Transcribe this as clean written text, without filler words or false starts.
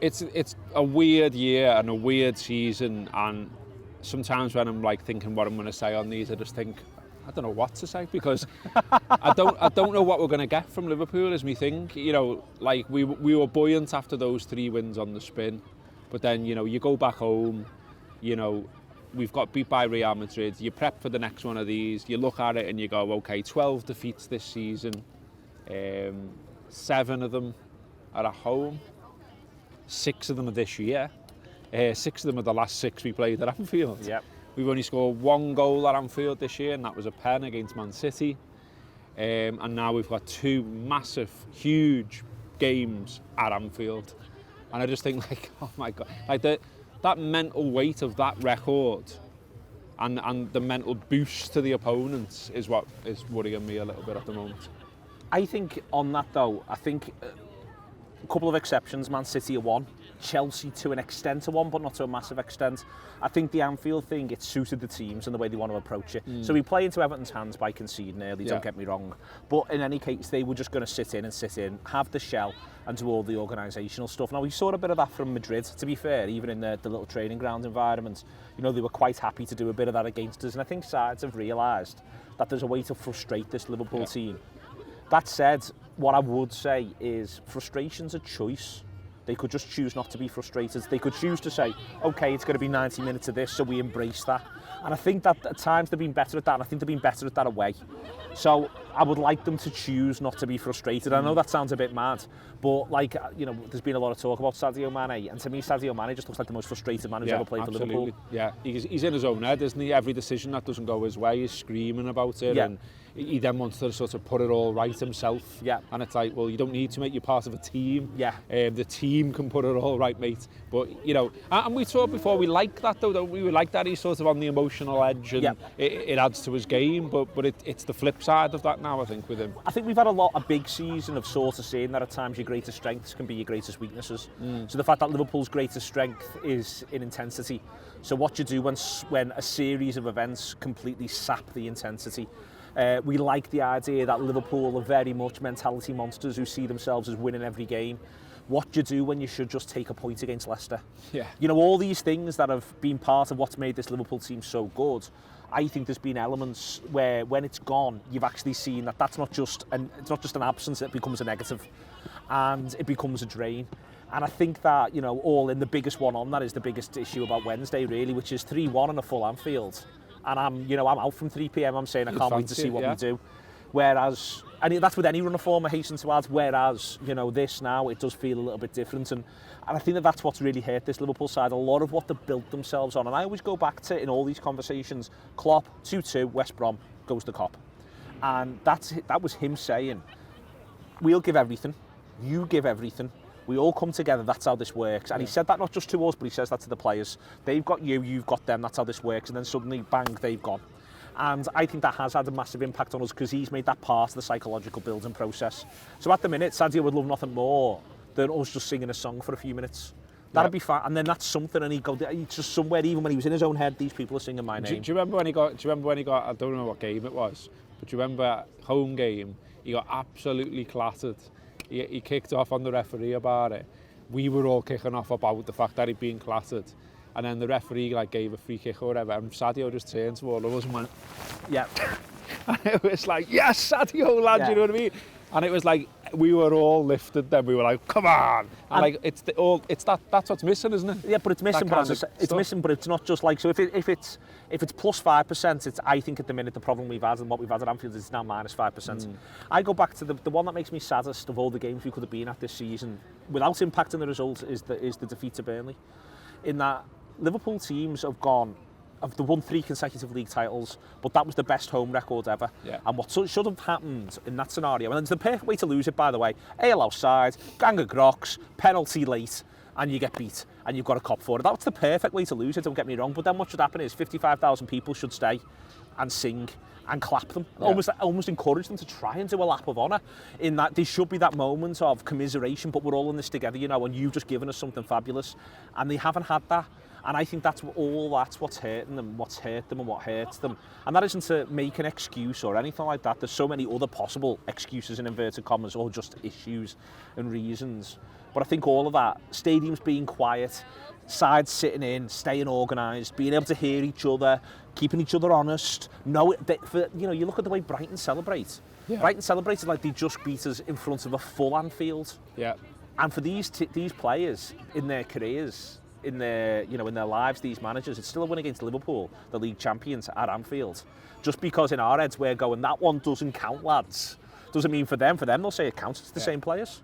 It's a weird year and a weird season, and sometimes when I'm like thinking what I'm going to say on these, I just think I don't know what to say, because I don't know what we're going to get from Liverpool is me thing. You know, like we were buoyant after those 3 wins on the spin, but then, you know, you go back home, you know, we've got beat by Real Madrid, you prep for the next one of these, you look at it and you go, okay, 12 defeats this season, 7 of them are at home, 6 of them are this year, 6 of them are the last 6 we played at Anfield. Yep. We've only scored 1 goal at Anfield this year, and that was a pen against Man City. And now we've got 2 massive, huge games at Anfield. And I just think, like, oh my God, like that mental weight of that record and the mental boost to the opponents is what is worrying me a little bit at the moment. I think on that though, I think a couple of exceptions. Man City are one, Chelsea to an extent are one, but not to a massive extent. I think the Anfield thing, it suited the teams and the way they want to approach it. So we play into Everton's hands by conceding early, don't get me wrong. But in any case, they were just going to sit in, have the shell and do all the organisational stuff. Now, we saw a bit of that from Madrid, to be fair, even in the little training ground environment. You know, they were quite happy to do a bit of that against us. And I think sides have realised that there's a way to frustrate this Liverpool team. That said, what I would say is frustration's a choice. They could just choose not to be frustrated. They could choose to say, okay, it's going to be 90 minutes of this, so we embrace that. And I think that at times they've been better at that, and I think they've been better at that away. So I would like them to choose not to be frustrated. I know that sounds a bit mad, but like, you know, there's been a lot of talk about Sadio Mane, and to me, Sadio Mane just looks like the most frustrated man who's ever played for Liverpool. Yeah, he's in his own head, isn't he? Every decision that doesn't go his way, he's screaming about it, and he then wants to sort of put it all right himself. Yeah. And it's like, well, you don't need to make you part of a team. Yeah. The team can put it all right, mate. But, you know, and we talked before, we like that though, don't we? We like that he's sort of on the emotional edge, and it adds to his game, but it's the flip side of that now, I think, with him. I think we've had a big season of sort of saying that at times your greatest strengths can be your greatest weaknesses. So the fact that Liverpool's greatest strength is in intensity. So what you do when a series of events completely sap the intensity. We like the idea that Liverpool are very much mentality monsters who see themselves as winning every game. What do you do when you should just take a point against Leicester? Yeah. You know, all these things that have been part of what's made this Liverpool team so good. I think there's been elements where when it's gone, you've actually seen that it's not just an absence, it becomes a negative and it becomes a drain. And I think that, you know, all in the biggest one on that is the biggest issue about Wednesday, really, which is 3-1 on a full Anfield. And I'm out from 3 p.m. I'm saying I can't wait to see what we do. Whereas, and that's with any runner form, I hasten to add, whereas, you know, this now, it does feel a little bit different. And I think that's what's really hurt this Liverpool side, a lot of what they've built themselves on. And I always go back to, in all these conversations, Klopp, 2-2, West Brom, goes the Kop. And that was him saying, we'll give everything, you give everything, we all come together, that's how this works. And he said that not just to us, but he says that to the players. They've got you, you've got them, that's how this works. And then suddenly, bang, they've gone. And I think that has had a massive impact on us because he's made that part of the psychological building process. So at the minute, Sadio would love nothing more than us just singing a song for a few minutes. That'd be fine. And then that's something, and he's just somewhere, even when he was in his own head, these people are singing my name. Do you remember when he got, I don't know what game it was, but do you remember home game, he got absolutely clattered. He kicked off on the referee about it. We were all kicking off about the fact that he'd been clattered. And then the referee gave a free kick or whatever, and Sadio just turned to all of us and went, yeah. And it was like, yes, Sadio, lad, you know what I mean? And it was like, we were all lifted then, we were like, come on! And that's what's missing, isn't it? Yeah, but it's missing, but it's not just like, so if it's plus 5%, I think at the minute the problem we've had and what we've had at Anfield is now minus 5%. I go back to the one that makes me saddest of all the games we could have been at this season, without impacting the result, is the defeat to Burnley. In that, Liverpool teams have won 3 consecutive league titles, but that was the best home record ever. Yeah. And what should have happened in that scenario, and it's the perfect way to lose it, by the way, AL outside, gang of grocs, penalty late, and you get beat, and you've got a cop for it. That's the perfect way to lose it, don't get me wrong, but then what should happen is 55,000 people should stay and sing and clap them, almost encourage them to try and do a lap of honour, in that there should be that moment of commiseration, but we're all in this together, you know, and you've just given us something fabulous, and they haven't had that. And I think that's what's hurting them, what's hurt them and what hurts them. And that isn't to make an excuse or anything like that. There's so many other possible excuses in inverted commas, or just issues and reasons. But I think all of that, stadiums being quiet, sides sitting in, staying organised, being able to hear each other, keeping each other honest. You look at the way Brighton celebrate. Yeah. Brighton celebrated like they just beat us in front of a full Anfield. Yeah. And for these players in their careers, in their lives, these managers, it's still a win against Liverpool, the league champions at Anfield. Just because in our heads we're going, that one doesn't count, lads. Doesn't mean for them they'll say it counts. It's the same players.